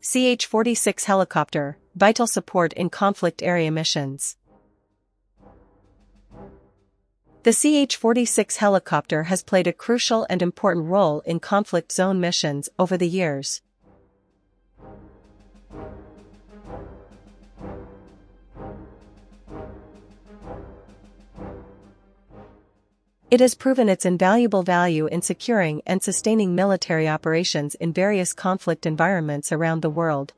CH-46 helicopter, vital support in conflict area missions. The CH-46 helicopter has played a crucial and important role in conflict zone missions over the years. It has proven its invaluable value in securing and sustaining military operations in various conflict environments around the world.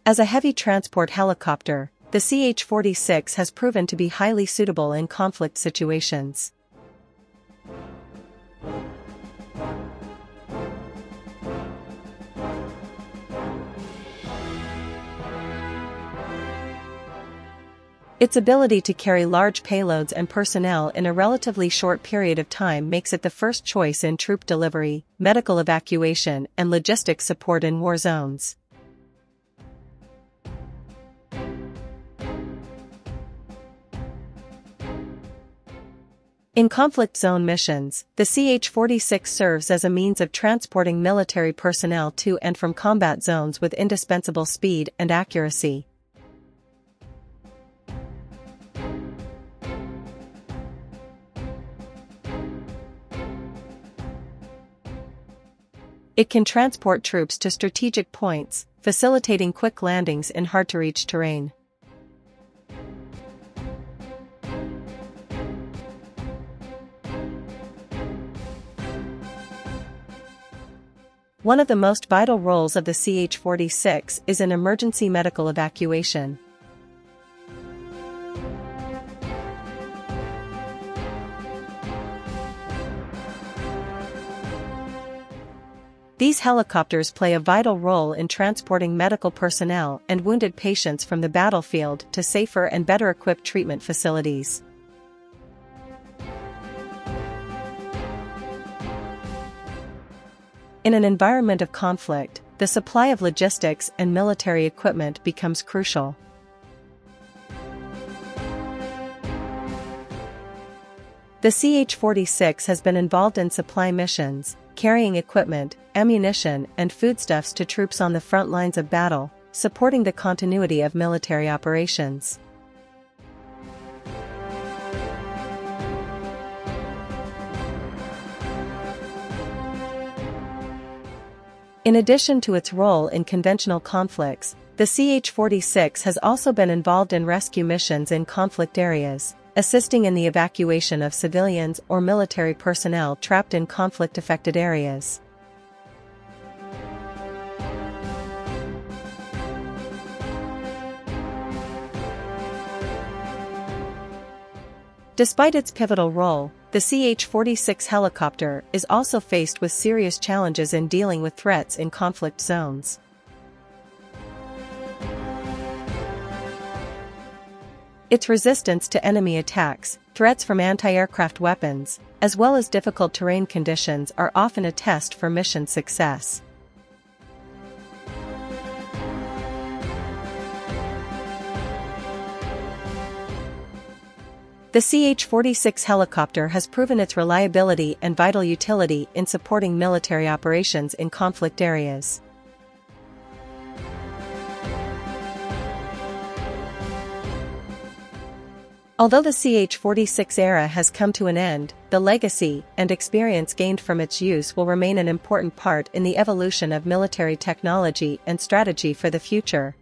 As a heavy transport helicopter, the CH-46 has proven to be highly suitable in conflict situations. Its ability to carry large payloads and personnel in a relatively short period of time makes it the first choice in troop delivery, medical evacuation, and logistics support in war zones. In conflict zone missions, the CH-46 serves as a means of transporting military personnel to and from combat zones with indispensable speed and accuracy. It can transport troops to strategic points, facilitating quick landings in hard-to-reach terrain. One of the most vital roles of the CH-46 is in emergency medical evacuation. These helicopters play a vital role in transporting medical personnel and wounded patients from the battlefield to safer and better equipped treatment facilities. In an environment of conflict, the supply of logistics and military equipment becomes crucial. The CH-46 has been involved in supply missions, carrying equipment, ammunition, and foodstuffs to troops on the front lines of battle, supporting the continuity of military operations. In addition to its role in conventional conflicts, the CH-46 has also been involved in rescue missions in conflict areas, assisting in the evacuation of civilians or military personnel trapped in conflict-affected areas. Despite its pivotal role, the CH-46 helicopter is also faced with serious challenges in dealing with threats in conflict zones. Its resistance to enemy attacks, threats from anti-aircraft weapons, as well as difficult terrain conditions are often a test for mission success. The CH-46 helicopter has proven its reliability and vital utility in supporting military operations in conflict areas. Although the CH-46 era has come to an end, the legacy and experience gained from its use will remain an important part in the evolution of military technology and strategy for the future.